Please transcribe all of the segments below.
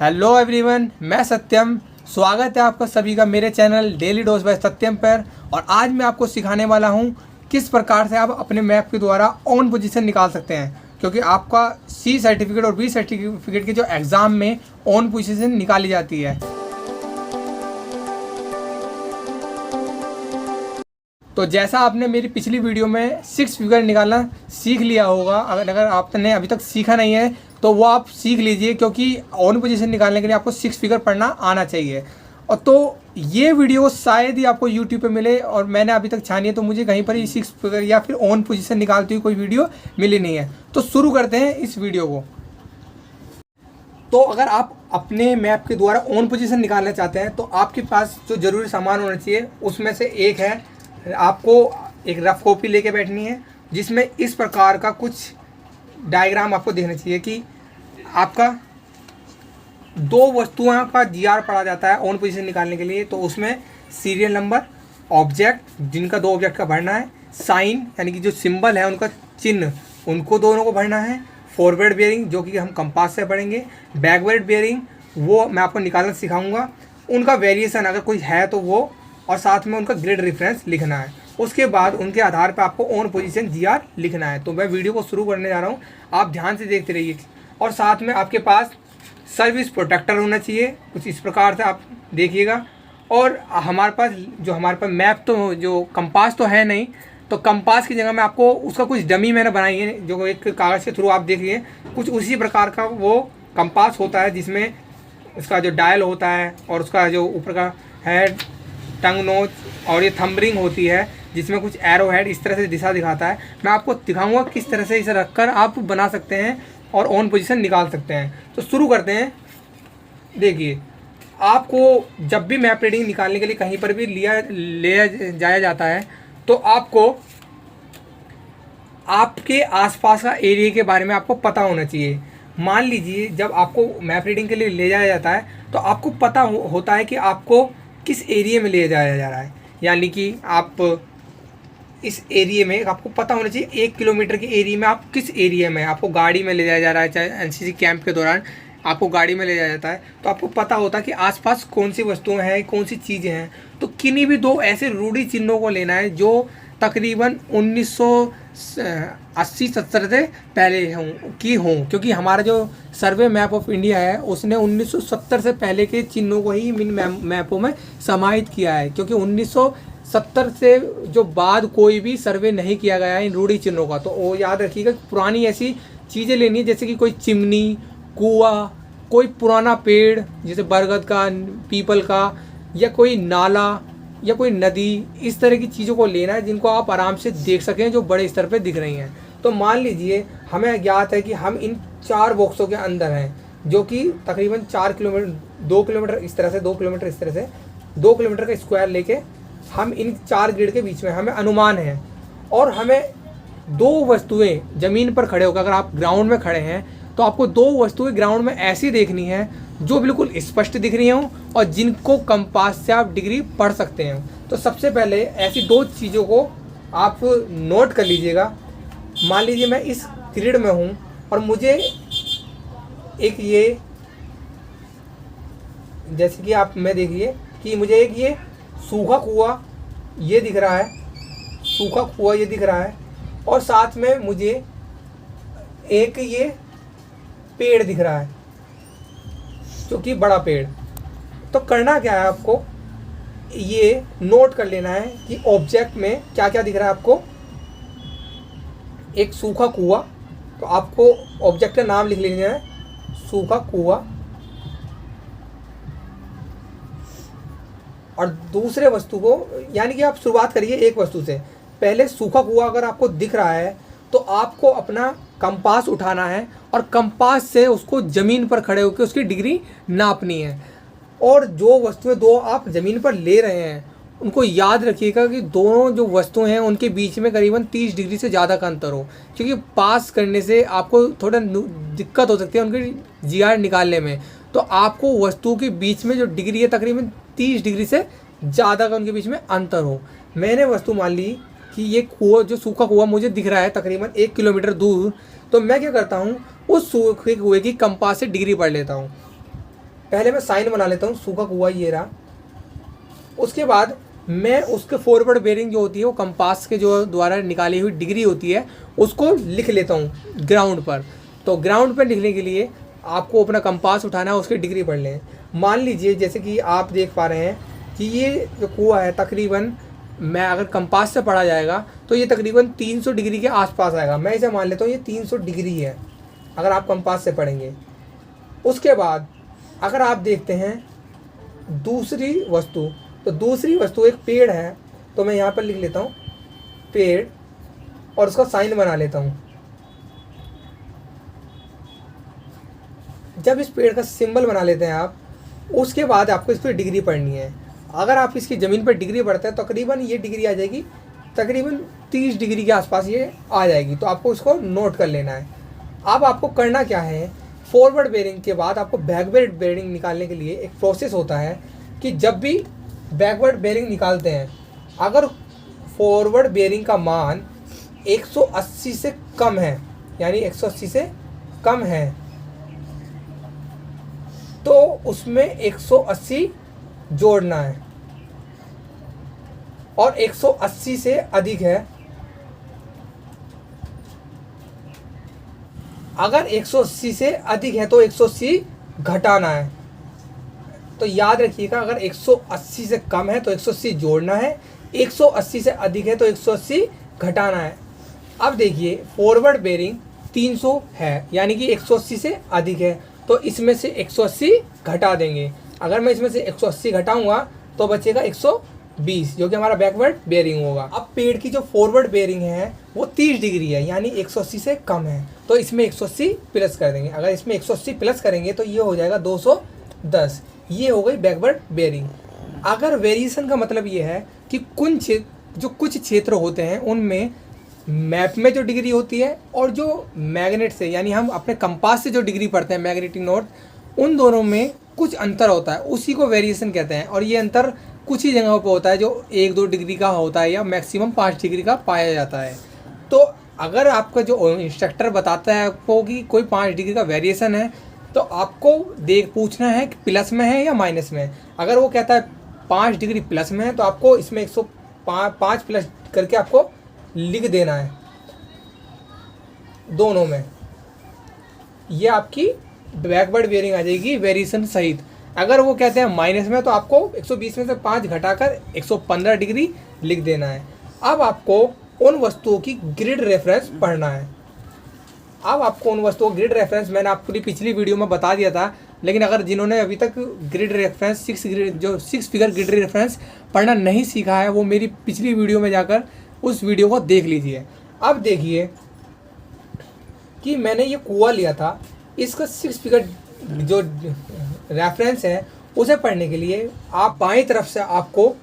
Hello everyone, मैं सत्यम। स्वागत है आपका सभी का मेरे चैनल डेली डोज बाय सत्यम पर। और आज मैं आपको सिखाने वाला हूं किस प्रकार से आप अपने मैप के द्वारा ऑन पोजीशन निकाल सकते हैं, क्योंकि आपका सी सर्टिफिकेट और बी सर्टिफिकेट के जो एग्ज़ाम में ऑन पोजीशन निकाली जाती है। तो जैसा आपने मेरी पिछली वीडियो में 6 फिगर निकालना सीख लिया होगा, अगर आपने अभी तक सीखा नहीं है तो वो आप सीख लीजिए, क्योंकि ऑन पोजीशन निकालने के लिए आपको 6 फिगर पढ़ना आना चाहिए। और तो ये वीडियो शायद ही आपको यूट्यूब पे मिले, और मैंने अभी तक छानी है तो मुझे कहीं पर ही 6 फिगर या फिर ऑन पोजीशन निकालती हुई कोई वीडियो मिली नहीं है। तो शुरू करते हैं इस वीडियो को। तो अगर आप अपने मैप के द्वारा ऑन पोजीशन निकालना चाहते हैं तो आपके पास जो ज़रूरी सामान होना चाहिए उसमें से एक है, आपको एक रफ कॉपी लेके बैठनी है जिसमें इस प्रकार का कुछ डायग्राम आपको देखना चाहिए कि आपका दो वस्तुओं का जीआर पढ़ा जाता है ऑन पोजीशन निकालने के लिए। तो उसमें सीरियल नंबर, ऑब्जेक्ट जिनका दो ऑब्जेक्ट का भरना है, साइन यानी कि जो सिंबल है उनका चिन्ह, उनको दोनों को भरना है, फॉरवर्ड बेयरिंग जो कि हम कंपास से पढ़ेंगे, बैकवर्ड बेयरिंग वो मैं आपको निकालना सिखाऊंगा, उनका वेरिएशन अगर कोई है तो वो, और साथ में उनका ग्रिड रेफरेंस लिखना है। उसके बाद उनके आधार पर आपको ऑन पोजीशन जीआर लिखना है। तो मैं वीडियो को शुरू करने जा रहा हूँ, आप ध्यान से देखते रहिए। और साथ में आपके पास सर्विस प्रोटेक्टर होना चाहिए, कुछ इस प्रकार से आप देखिएगा। और हमारे पास मैप तो जो कंपास तो है नहीं, तो कंपास की जगह में आपको उसका कुछ डमी मैंने बनाई है, जो एक कागज़ के थ्रू आप देखिए, कुछ उसी प्रकार का वो कंपास होता है जिसमें उसका जो डायल होता है और उसका जो ऊपर का हेड, टंग नोच और ये थंबरिंग होती है जिसमें कुछ एरो हेड इस तरह से दिशा दिखाता है। मैं आपको दिखाऊंगा किस तरह से इसे रखकर आप बना सकते हैं और ऑन पोजीशन निकाल सकते हैं। तो शुरू करते हैं। देखिए, आपको जब भी मैप रीडिंग निकालने के लिए कहीं पर भी ले जाया जाता है तो आपको आपके आसपास का एरिया के बारे में आपको पता होना चाहिए। मान लीजिए जब आपको मैप रीडिंग के लिए ले जाया जाता है तो आपको पता होता है कि आपको किस एरिया में ले जाया जा रहा है, यानी कि आप इस एरिया में आपको पता होना चाहिए 1 किलोमीटर के एरिया में आप किस एरिया में, आपको गाड़ी में ले जाया जा रहा है, चाहे एनसीसी कैंप के दौरान आपको गाड़ी में ले जाया जाता है तो आपको पता होता है कि आसपास कौन सी वस्तुएं हैं, कौन सी चीज़ें हैं। तो किन्हीं भी दो ऐसे रूढ़ी चिन्हों को लेना है जो तकरीबन 1980-70 से पहले हों, क्योंकि हमारा जो सर्वे मैप ऑफ इंडिया है उसने 1970 से पहले के चिन्हों को ही इन मैपों में समाहित किया है, क्योंकि 1970 से जो बाद कोई भी सर्वे नहीं किया गया है इन रूढ़ी चिन्हों का। तो वो याद रखिएगा, पुरानी ऐसी चीज़ें लेनी है जैसे कि कोई चिमनी, कुआं, कोई पुराना पेड़ जैसे बरगद का, पीपल का, या कोई नाला या कोई नदी, इस तरह की चीज़ों को लेना है जिनको आप आराम से देख सकें, जो बड़े स्तर पे दिख रही हैं। तो मान लीजिए हमें ज्ञात है कि हम इन 4 बॉक्सों के अंदर हैं, जो कि तकरीबन 4 किलोमीटर, 2 किलोमीटर इस तरह से, 2 किलोमीटर इस तरह से, 2 किलोमीटर का स्क्वायर लेके हम इन 4 ग्रिड के बीच में हमें अनुमान है। और हमें 2 वस्तुएँ ज़मीन पर खड़े होकर, अगर आप ग्राउंड में खड़े हैं तो आपको 2 वस्तुएं ग्राउंड में ऐसी देखनी है जो बिल्कुल स्पष्ट दिख रही हों और जिनको कंपास से आप डिग्री पढ़ सकते हैं। तो सबसे पहले ऐसी 2 चीज़ों को आप नोट कर लीजिएगा। मान लीजिए मैं इस ग्रिड में हूँ और मुझे एक ये, जैसे कि आप मैं देखिए कि मुझे एक ये सूखा कुआं ये दिख रहा है, सूखा कुआं ये दिख रहा है, और साथ में मुझे एक ये पेड़ दिख रहा है जो कि बड़ा पेड़। तो करना क्या है, आपको ये नोट कर लेना है कि ऑब्जेक्ट में क्या क्या दिख रहा है आपको। एक सूखा कुआं, तो आपको ऑब्जेक्ट का नाम लिख लेना है, सूखा कुआं। और दूसरे वस्तु को, यानी कि आप शुरुआत करिए एक वस्तु से। पहले सूखा कुआं अगर आपको दिख रहा है तो आपको अपना कंपास उठाना है और कंपास से उसको ज़मीन पर खड़े होकर उसकी डिग्री नापनी है। और जो वस्तुएं 2 आप ज़मीन पर ले रहे हैं उनको याद रखिएगा कि दोनों जो वस्तुएं हैं उनके बीच में करीबन 30 डिग्री से ज़्यादा का अंतर हो, क्योंकि पास करने से आपको थोड़ा दिक्कत हो सकती है उनकी जीआर निकालने में। तो आपको वस्तु के बीच में जो डिग्री है तकरीबन 30 डिग्री से ज़्यादा का उनके बीच में अंतर हो। मैंने वस्तु मान ली कि ये कुआं, जो सूखा कुआं मुझे दिख रहा है तकरीबन 1 किलोमीटर दूर, तो मैं क्या करता हूँ, उस सूखे कुएं की कंपास से डिग्री पढ़ लेता हूँ। पहले मैं साइन बना लेता हूँ, सूखा कुआ ये रहा। उसके बाद मैं उसके फॉरवर्ड बेयरिंग जो होती है वो कंपास के जो द्वारा निकाली हुई डिग्री होती है उसको लिख लेता हूँ ग्राउंड पर। तो ग्राउंड पर लिखने के लिए आपको अपना कंपास उठाना है, उसकी डिग्री पढ़ लें। मान लीजिए जैसे कि आप देख पा रहे हैं कि ये जो कुआं है तकरीबन, मैं अगर कंपास से पढ़ा जाएगा तो ये तकरीबन 300 डिग्री के आसपास आएगा। मैं इसे मान लेता हूँ ये 300 डिग्री है अगर आप कंपास से पढ़ेंगे। उसके बाद अगर आप देखते हैं दूसरी वस्तु, तो दूसरी वस्तु एक पेड़ है, तो मैं यहाँ पर लिख लेता हूँ पेड़ और उसका साइन बना लेता हूँ। जब इस पेड़ का सिंबल बना लेते हैं आप, उसके बाद आपको इस पर डिग्री पढ़नी है। अगर आप इसकी ज़मीन पर डिग्री पढ़ते हैं तो तकरीबन ये डिग्री आ जाएगी, तकरीबन 30 डिग्री के आसपास ये आ जाएगी। तो आपको इसको नोट कर लेना है। अब आपको करना क्या है, फॉरवर्ड बेयरिंग के बाद आपको बैकवर्ड बेयरिंग निकालने के लिए एक प्रोसेस होता है कि जब भी बैकवर्ड बेयरिंग निकालते हैं, अगर फॉरवर्ड बेयरिंग का मान 180 से कम है, यानी 180 से कम है, तो उसमें 180 जोड़ना है। और 180 से अधिक है, अगर 180 से अधिक है तो 180 घटाना है। तो याद रखिएगा, अगर 180 से कम है तो 180 जोड़ना है, 180 से अधिक है तो 180 घटाना है। अब देखिए फॉरवर्ड बेयरिंग 300 है, यानी कि 180 से अधिक है, तो इसमें से 180 घटा देंगे। अगर मैं इसमें से 180 घटाऊंगा तो बचेगा 120, जो कि हमारा बैकवर्ड बेयरिंग होगा। अब पेड़ की जो फॉरवर्ड बेयरिंग है वो 30 डिग्री है, यानी 180 से कम है, तो इसमें 180 प्लस कर देंगे। अगर इसमें 180 प्लस करेंगे तो ये हो जाएगा 210। ये हो गई बैकवर्ड बेयरिंग। अगर वेरिएशन का मतलब ये है कि कुछ क्षेत्र होते हैं उनमें मैप में जो डिग्री होती है और जो मैग्नेट से, यानी हम अपने कंपास से जो डिग्री पढ़ते हैं मैग्नेटिक नॉर्थ, उन दोनों में कुछ अंतर होता है, उसी को वेरिएशन कहते हैं। और ये अंतर कुछ ही जगहों पर होता है, जो 1-2 डिग्री का होता है या मैक्सिमम 5 डिग्री का पाया जाता है। तो अगर आपका जो इंस्ट्रक्टर बताता है आपको कि कोई 5 डिग्री का वेरिएशन है, तो आपको पूछना है कि प्लस में है या माइनस में है। अगर वो कहता है 5 डिग्री प्लस में है तो आपको इसमें 105 प्लस करके आपको लिख देना है दोनों में। ये आपकी बैकवर्ड बेयरिंग आ जाएगी वेरिएशन सहित। अगर वो कहते हैं माइनस में तो आपको 120 में से 5 घटाकर 115 डिग्री लिख देना है। अब आपको उन वस्तुओं की ग्रिड रेफरेंस पढ़ना है। अब आपको उन वस्तुओं का ग्रिड रेफरेंस मैंने आपको पिछली वीडियो में बता दिया था, लेकिन अगर जिन्होंने अभी तक grid reference 6 figure grid reference पढ़ना नहीं सीखा है, वो मेरी पिछली वीडियो में जाकर उस वीडियो को देख लीजिए। अब देखिए कि मैंने ये कुआं लिया था, इसका 6 फिगर जो रेफरेंस है उसे पढ़ने के लिए आप बाईं तरफ से आपको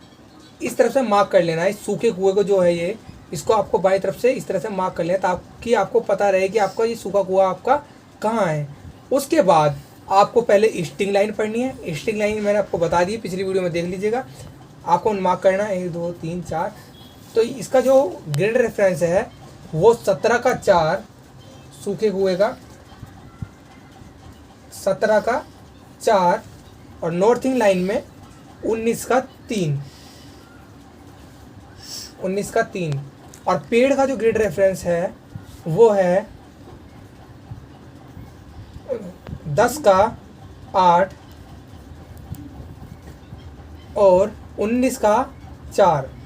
इस तरफ से मार्क कर लेना है। इस सूखे कुएं को जो है ये, इसको आपको बाईं तरफ से इस तरह से मार्क कर लेना ताकि आपको पता रहे कि आपका ये सूखा कुआं आपका कहाँ है। उसके बाद आपको पहले स्टिंग लाइन पढ़नी है। स्टिंग लाइन मैंने आपको बता दी, पिछली वीडियो में देख लीजिएगा। आपको मार्क करना है 1 2 3 4। तो इसका जो ग्रिड रेफरेंस है वो 17 का 4 सूखे कुएं का, 17 का 4, और नॉर्थिंग लाइन में 19 का 3, 19 का 3। और पेड़ का जो ग्रिड रेफरेंस है वो है 10 का 8 और 19 का 4।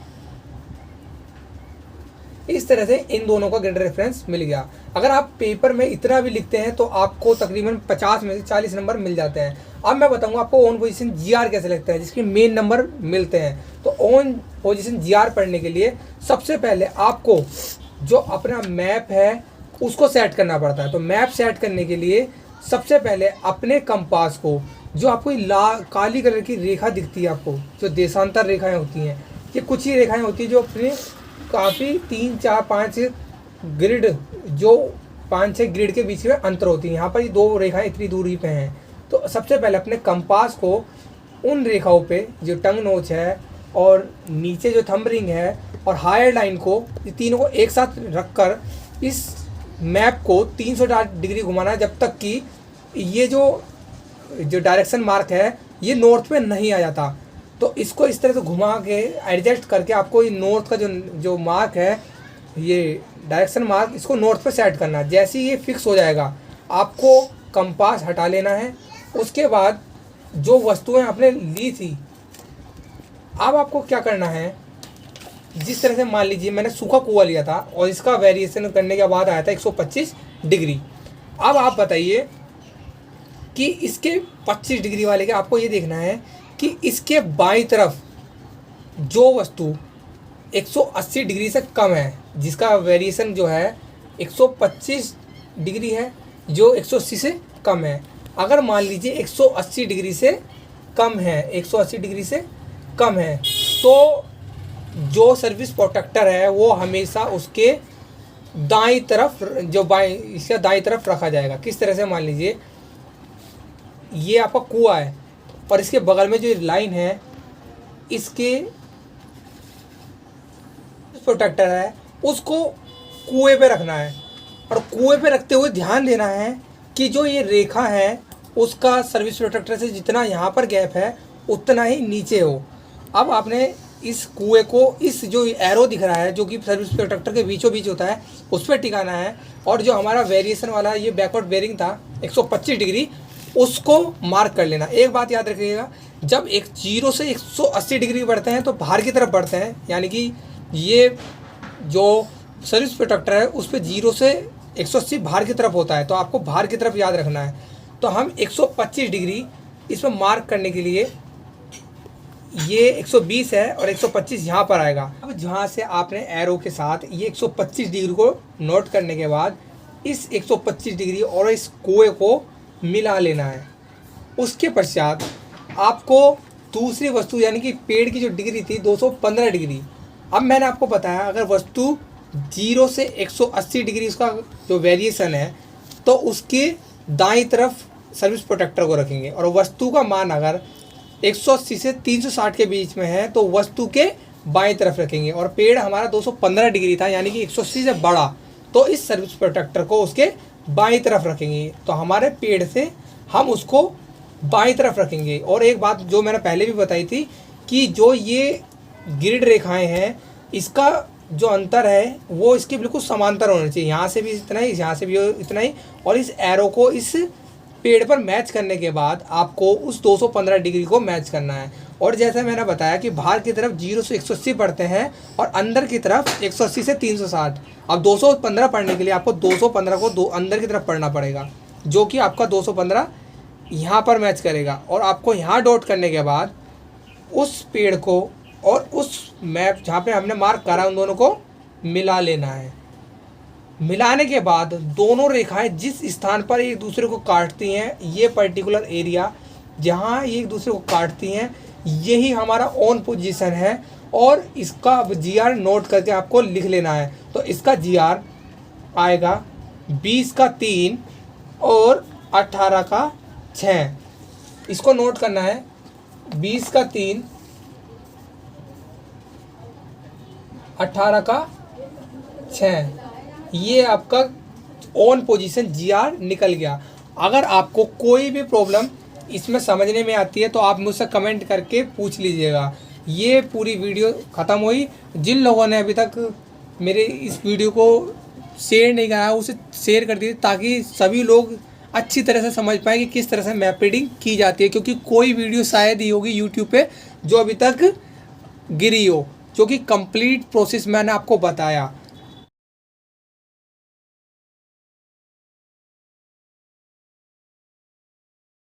इस तरह से इन दोनों का ग्रिड रेफरेंस मिल गया। अगर आप पेपर में इतना भी लिखते हैं तो आपको तकरीबन 50 में से 40 नंबर मिल जाते हैं। अब मैं बताऊंगा आपको ऑन पोजीशन जीआर कैसे लगता है, जिसके मेन नंबर मिलते हैं। तो ऑन पोजीशन जीआर पढ़ने के लिए सबसे पहले आपको जो अपना मैप है उसको सेट करना पड़ता है। तो मैप सेट करने के लिए सबसे पहले अपने कंपास को, जो आपको काली कलर की रेखा दिखती है, आपको जो देशांतर रेखाएं होती हैं, ये कुछ ही रेखाएं होती हैं जो अपने काफ़ी 3 4 5 ग्रिड, जो 5-6 ग्रिड के बीच में अंतर होती है। यहाँ पर ये 2 रेखाएं इतनी दूरी पे हैं। तो सबसे पहले अपने कंपास को उन रेखाओं पे जो टंग नोच है और नीचे जो थंब रिंग है और हायर लाइन को, ये तीनों को एक साथ रखकर इस मैप को 360 डिग्री घुमाना है, जब तक कि ये जो जो डायरेक्शन मार्क है ये नॉर्थ पे नहीं आ जाता। तो इसको इस तरह से घुमा के एडजस्ट करके आपको ये नॉर्थ का जो मार्क है, ये डायरेक्शन मार्क, इसको नॉर्थ पे सेट करना है। जैसे ही ये फिक्स हो जाएगा आपको कंपास हटा लेना है। उसके बाद जो वस्तुएं आपने ली थी, अब आपको क्या करना है, जिस तरह से मान लीजिए मैंने सूखा कुआं लिया था और इसका वेरिएशन करने के बाद आया था 125 डिग्री। अब आप बताइए कि इसके 25 डिग्री वाले के आपको ये देखना है कि इसके बाईं तरफ जो वस्तु 180 डिग्री से कम है, जिसका वेरिएशन जो है 125 डिग्री है, जो 180 से कम है। अगर मान लीजिए 180 डिग्री से कम है, 180 डिग्री से कम है, तो जो सर्विस प्रोटेक्टर है वो हमेशा उसके दाईं तरफ, जो इसका दाईं तरफ रखा जाएगा। किस तरह से, मान लीजिए ये आपका कुआं है और इसके बगल में जो लाइन है, इसके प्रोटेक्टर है उसको कुएं पे रखना है। और कुएं पे रखते हुए ध्यान देना है कि जो ये रेखा है उसका सर्विस प्रोटेक्टर से जितना यहाँ पर गैप है उतना ही नीचे हो। अब आपने इस कुएं को, इस जो एरो दिख रहा है जो कि सर्विस प्रोटेक्टर के बीचों बीच होता है, उस पर टिकाना है। और जो हमारा वेरिएशन वाला ये बैकवर्ड बेरिंग था 125 डिग्री, उसको मार्क कर लेना। एक बात याद रखिएगा, जब 0 से 180 डिग्री बढ़ते हैं तो बाहर की तरफ बढ़ते हैं, यानी कि ये जो सर्विस प्रोटेक्टर है उस पर 0 से 180 बाहर की तरफ होता है, तो आपको बाहर की तरफ याद रखना है। तो हम 125 डिग्री इसमें मार्क करने के लिए, ये 120 है और 125 यहाँ पर आएगा। अब जहाँ से आपने एरो के साथ ये 125 डिग्री को नोट करने के बाद इस 125 डिग्री और इस कुएं को मिला लेना है। उसके पश्चात आपको दूसरी वस्तु यानी कि पेड़ की जो डिग्री थी 215 डिग्री, अब मैंने आपको बताया अगर वस्तु 0 से 180 डिग्री उसका जो वेरिएशन है तो उसके दाईं तरफ सर्विस प्रोटेक्टर को रखेंगे, और वस्तु का मान अगर 180 से 360 के बीच में है तो वस्तु के बाईं तरफ रखेंगे। और पेड़ हमारा 215 डिग्री था यानी कि 180 से बड़ा, तो इस सर्विस प्रोटेक्टर को उसके बाईं तरफ रखेंगे। तो हमारे पेड़ से हम उसको बाईं तरफ रखेंगे। और एक बात जो मैंने पहले भी बताई थी कि जो ये ग्रिड रेखाएं हैं, इसका जो अंतर है वो इसके बिल्कुल समांतर होना चाहिए। यहाँ से भी इतना ही, यहाँ से भी इतना ही, और इस एरो को इस पेड़ पर मैच करने के बाद आपको उस 215 डिग्री को मैच करना है। और जैसे मैंने बताया कि बाहर की तरफ 0 से 180 पढ़ते हैं और अंदर की तरफ 180 से 360। अब 215 पढ़ने के लिए आपको 215 को अंदर की तरफ पढ़ना पड़ेगा, जो कि आपका 215 यहाँ पर मैच करेगा। और आपको यहाँ डॉट करने के बाद उस पेड़ को और उस मैप जहाँ पे हमने मार्क करा उन दोनों को मिला लेना है। मिलाने के बाद दोनों रेखाएं जिस स्थान पर एक दूसरे को काटती हैं, ये पर्टिकुलर एरिया जहाँ ये एक दूसरे को काटती हैं, यही हमारा ऑन पोजीशन है। और इसका GR नोट करके आपको लिख लेना है। तो इसका GR आएगा 20 का 3 और 18 का 6। इसको नोट करना है, 20 का 3, 18 का 6। ये आपका ऑन पोजीशन GR निकल गया। अगर आपको कोई भी प्रॉब्लम इसमें समझने में आती है तो आप मुझसे कमेंट करके पूछ लीजिएगा। ये पूरी वीडियो ख़त्म हुई। जिन लोगों ने अभी तक मेरे इस वीडियो को शेयर नहीं करा उसे शेयर कर दीजिए, ताकि सभी लोग अच्छी तरह से समझ पाएँ कि किस तरह से मैप रीडिंग की जाती है। क्योंकि कोई वीडियो शायद ही होगी यूट्यूब पे जो अभी तक गिरी हो, जो कि कंप्लीट प्रोसेस मैंने आपको बताया।